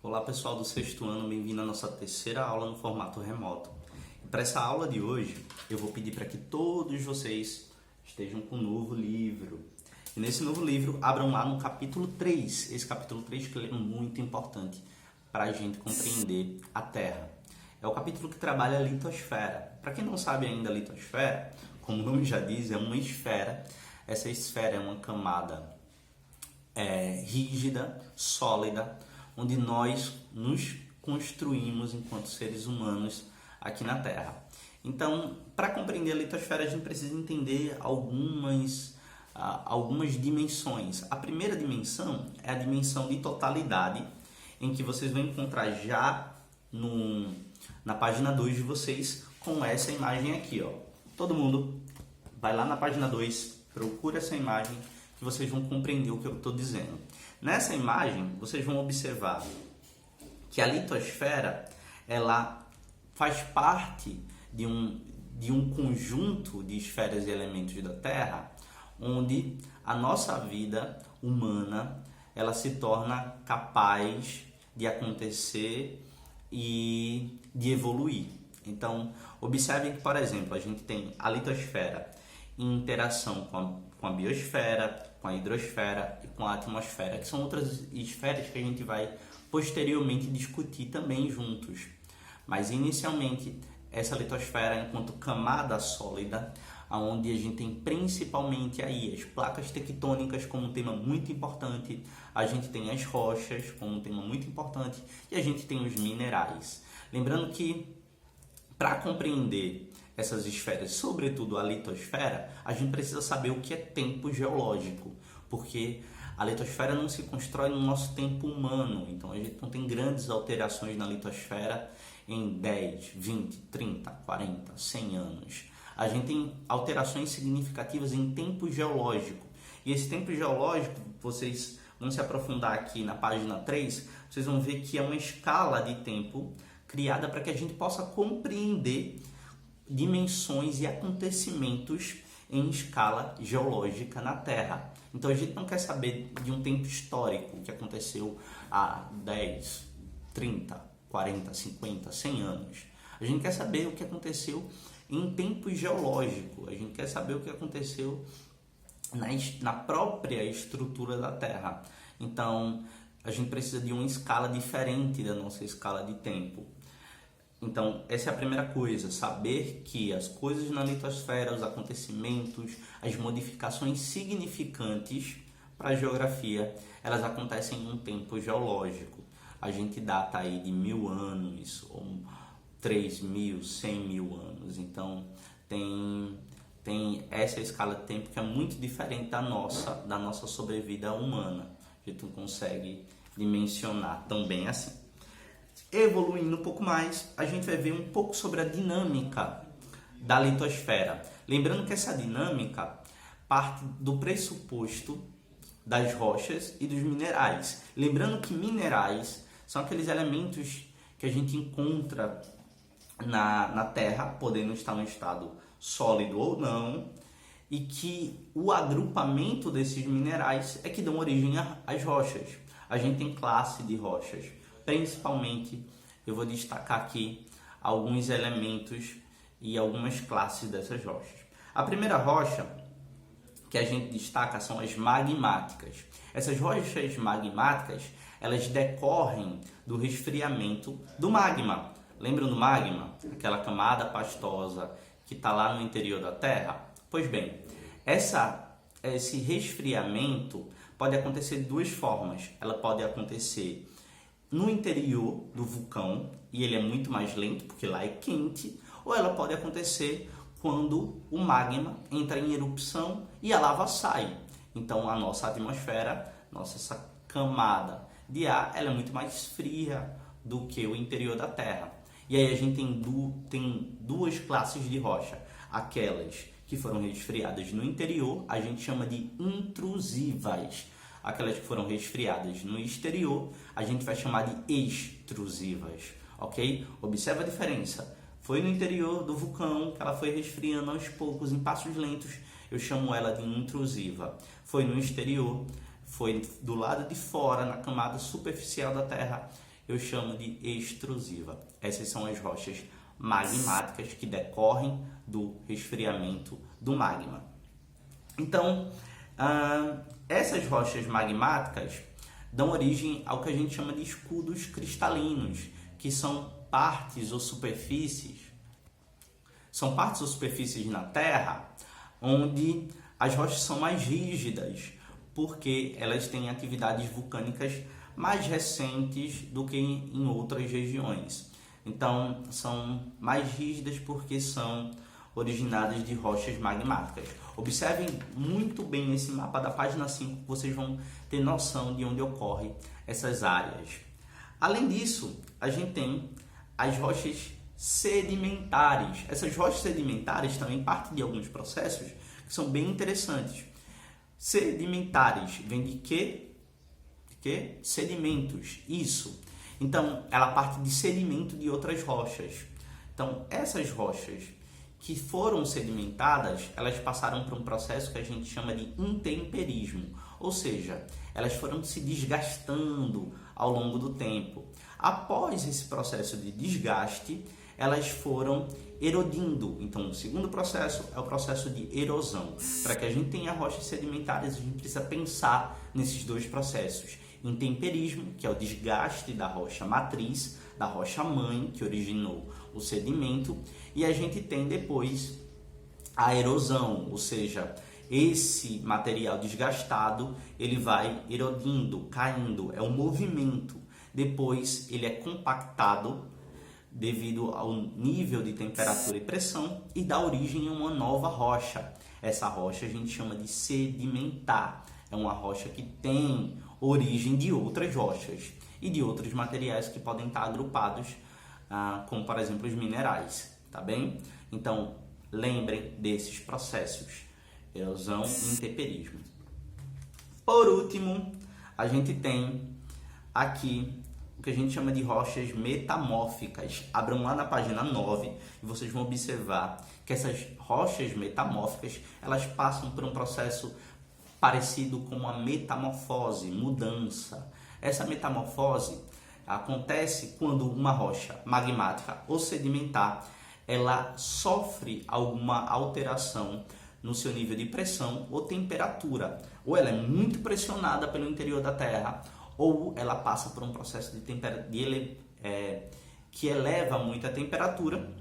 Olá pessoal do sexto ano, bem-vindo à nossa terceira aula no formato remoto. Para essa aula de hoje, eu vou pedir para que todos vocês estejam com um novo livro. E nesse novo livro, abram lá no capítulo 3. Esse capítulo 3 que é muito importante para a gente compreender a Terra. É o capítulo que trabalha a litosfera. Para quem não sabe ainda a litosfera, como o nome já diz, é uma esfera. Essa esfera é uma camada rígida, sólida, onde nós nos construímos enquanto seres humanos aqui na Terra. Então, para compreender a litosfera, a gente precisa entender algumas dimensões. A primeira dimensão é a dimensão de totalidade, em que vocês vão encontrar já na página 2 de vocês com essa imagem aqui. Ó. Todo mundo vai lá na página 2, procura essa imagem, que vocês vão compreender o que eu estou dizendo. Nessa imagem, vocês vão observar que a litosfera ela faz parte de um conjunto de esferas e elementos da Terra, onde a nossa vida humana ela se torna capaz de acontecer e de evoluir. Então, observem que, por exemplo, a gente tem a litosfera em interação com a biosfera, com a hidrosfera e com a atmosfera, que são outras esferas que a gente vai posteriormente discutir também juntos. Mas inicialmente, essa litosfera enquanto camada sólida, onde a gente tem principalmente aí as placas tectônicas como um tema muito importante, a gente tem as rochas como um tema muito importante e a gente tem os minerais. Lembrando que para compreender essas esferas, sobretudo a litosfera, a gente precisa saber o que é tempo geológico, porque a litosfera não se constrói no nosso tempo humano, então a gente não tem grandes alterações na litosfera em 10, 20, 30, 40, 100 anos. A gente tem alterações significativas em tempo geológico, e esse tempo geológico, vocês vão se aprofundar aqui na página 3, vocês vão ver que é uma escala de tempo criada para que a gente possa compreender dimensões e acontecimentos em escala geológica na Terra. Então a gente não quer saber de um tempo histórico que aconteceu há 10, 30, 40, 50, 100 anos. A gente quer saber o que aconteceu em tempo geológico. A gente quer saber o que aconteceu na própria estrutura da Terra. Então a gente precisa de uma escala diferente da nossa escala de tempo. Então, essa é a primeira coisa, saber que as coisas na litosfera, os acontecimentos, as modificações significantes para a geografia, elas acontecem em um tempo geológico. A gente data aí de 1000 anos, ou 3.000, 100.000 anos. Então, tem essa escala de tempo que é muito diferente da nossa sobrevida humana. A gente não consegue dimensionar tão bem assim. Evoluindo um pouco mais, a gente vai ver um pouco sobre a dinâmica da litosfera. Lembrando que essa dinâmica parte do pressuposto das rochas e dos minerais. Lembrando que minerais são aqueles elementos que a gente encontra na Terra, podendo estar no estado sólido ou não, e que o agrupamento desses minerais é que dão origem às rochas. A gente tem classe de rochas. Principalmente, eu vou destacar aqui alguns elementos e algumas classes dessas rochas. A primeira rocha que a gente destaca são as magmáticas. Essas rochas magmáticas, elas decorrem do resfriamento do magma. Lembram do magma? Aquela camada pastosa que está lá no interior da Terra? Pois bem, esse resfriamento pode acontecer de duas formas. Ela pode acontecer no interior do vulcão, e ele é muito mais lento, porque lá é quente, ou ela pode acontecer quando o magma entra em erupção e a lava sai. Então a nossa atmosfera, essa camada de ar, ela é muito mais fria do que o interior da Terra. E aí a gente tem duas classes de rocha. Aquelas que foram resfriadas no interior, a gente chama de intrusivas. Aquelas que foram resfriadas no exterior, a gente vai chamar de extrusivas, ok? Observa a diferença. Foi no interior do vulcão que ela foi resfriando aos poucos, em passos lentos, eu chamo ela de intrusiva. Foi no exterior, foi do lado de fora, na camada superficial da Terra, eu chamo de extrusiva. Essas são as rochas magmáticas que decorrem do resfriamento do magma. Então, essas rochas magmáticas dão origem ao que a gente chama de escudos cristalinos, que são partes ou superfícies na Terra onde as rochas são mais rígidas, porque elas têm atividades vulcânicas mais recentes do que em outras regiões. Então, são mais rígidas porque são originadas de rochas magmáticas. Observem muito bem esse mapa da página 5, vocês vão ter noção de onde ocorrem essas áreas. Além disso, a gente tem as rochas sedimentares. Essas rochas sedimentares também partem de alguns processos que são bem interessantes. Sedimentares vem de quê? De quê? Sedimentos. Isso. Então, ela parte de sedimento de outras rochas. Então, essas rochas que foram sedimentadas, elas passaram por um processo que a gente chama de intemperismo. Ou seja, elas foram se desgastando ao longo do tempo. Após esse processo de desgaste, elas foram erodindo. Então, o segundo processo é o processo de erosão. Para que a gente tenha rochas sedimentares, a gente precisa pensar nesses dois processos. Intemperismo, que é o desgaste da rocha matriz, da rocha mãe, que originou o sedimento, e a gente tem depois a erosão, ou seja, esse material desgastado, ele vai erodindo, caindo, é um movimento. Depois ele é compactado devido ao nível de temperatura e pressão e dá origem a uma nova rocha. Essa rocha a gente chama de sedimentar. É uma rocha que tem origem de outras rochas e de outros materiais que podem estar agrupados, como por exemplo os minerais, tá bem? Então, lembrem desses processos, erosão e intemperismo. Por último, a gente tem aqui o que a gente chama de rochas metamórficas. Abram lá na página 9 e vocês vão observar que essas rochas metamórficas, elas passam por um processo parecido com a metamorfose, mudança. Essa metamorfose acontece quando uma rocha magmática ou sedimentar, ela sofre alguma alteração no seu nível de pressão ou temperatura. Ou ela é muito pressionada pelo interior da Terra, ou ela passa por um processo que eleva muito a temperatura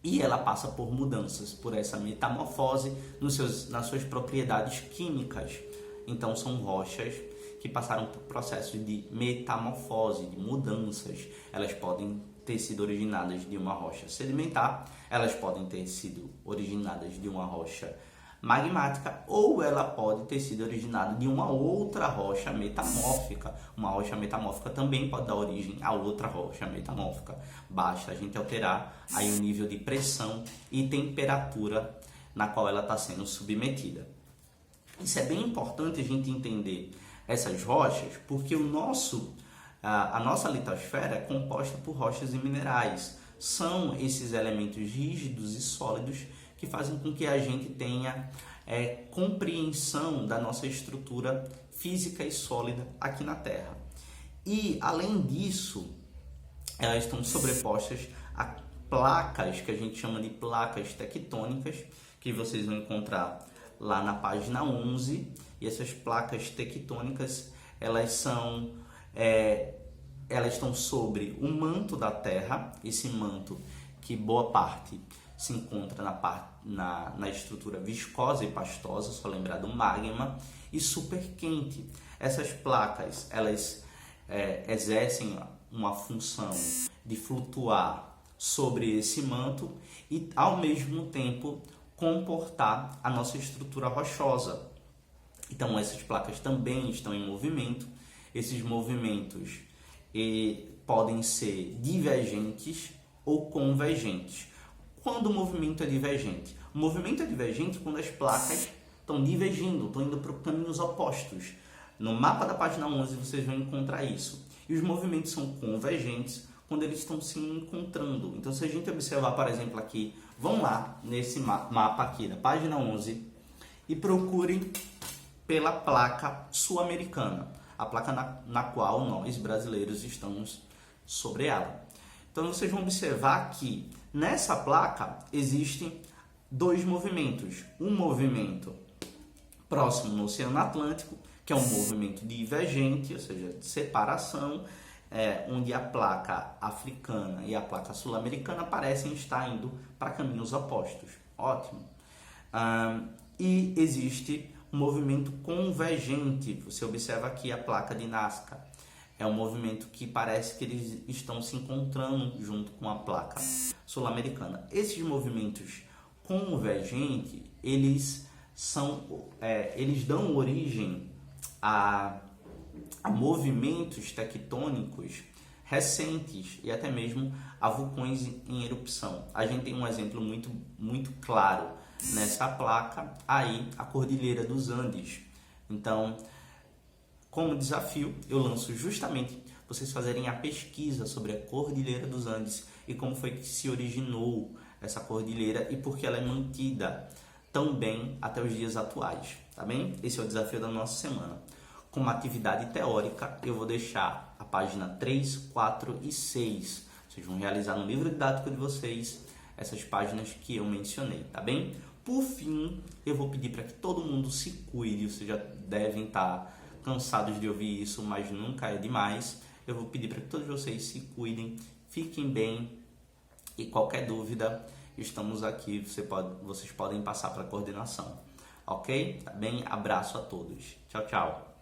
e ela passa por mudanças, por essa metamorfose nas suas propriedades químicas. Então são rochas que passaram por processo de metamorfose, de mudanças. Elas podem ter sido originadas de uma rocha sedimentar, elas podem ter sido originadas de uma rocha magmática, ou ela pode ter sido originada de uma outra rocha metamórfica. Uma rocha metamórfica também pode dar origem a outra rocha metamórfica. Basta a gente alterar aí o nível de pressão e temperatura na qual ela está sendo submetida. Isso é bem importante a gente entender essas rochas, porque a nossa litosfera é composta por rochas e minerais. São esses elementos rígidos e sólidos que fazem com que a gente tenha compreensão da nossa estrutura física e sólida aqui na Terra. E, além disso, elas estão sobrepostas a placas, que a gente chama de placas tectônicas, que vocês vão encontrar lá na página 11. E essas placas tectônicas, elas estão sobre o manto da Terra, esse manto que boa parte se encontra na estrutura viscosa e pastosa, só lembrar do magma, e super quente. Essas placas, elas exercem uma função de flutuar sobre esse manto e, ao mesmo tempo, comportar a nossa estrutura rochosa. Então, essas placas também estão em movimento. Esses movimentos podem ser divergentes ou convergentes. Quando o movimento é divergente? O movimento é divergente quando as placas estão divergindo, estão indo para caminhos opostos. No mapa da página 11 vocês vão encontrar isso. E os movimentos são convergentes quando eles estão se encontrando. Então, se a gente observar, por exemplo, aqui, vão lá nesse mapa aqui da página 11 e procurem pela placa sul-americana, a placa na qual nós brasileiros estamos sobre ela. Então vocês vão observar que nessa placa existem dois movimentos. Um movimento próximo no Oceano Atlântico, que é um movimento divergente, ou seja, de separação, onde a placa africana e a placa sul-americana parecem estar indo para caminhos opostos. Ótimo. E existe um movimento convergente. Você observa aqui a placa de Nazca. É um movimento que parece que eles estão se encontrando junto com a placa sul-americana. Esses movimentos convergentes, eles dão origem a movimentos tectônicos recentes e até mesmo a vulcões em erupção. A gente tem um exemplo muito claro nessa placa, aí a Cordilheira dos Andes. Então, como desafio, eu lanço justamente vocês fazerem a pesquisa sobre a Cordilheira dos Andes e como foi que se originou essa cordilheira e por que ela é mantida tão bem até os dias atuais, tá bem? Esse é o desafio da nossa semana. Com uma atividade teórica, eu vou deixar a página 3, 4 e 6. Vocês vão realizar no livro didático de vocês essas páginas que eu mencionei, tá bem? Por fim, eu vou pedir para que todo mundo se cuide. Vocês já devem estar cansados de ouvir isso, mas nunca é demais. Eu vou pedir para que todos vocês se cuidem, fiquem bem e qualquer dúvida, estamos aqui. Vocês podem passar para a coordenação, ok? Tá bem? Abraço a todos. Tchau, tchau.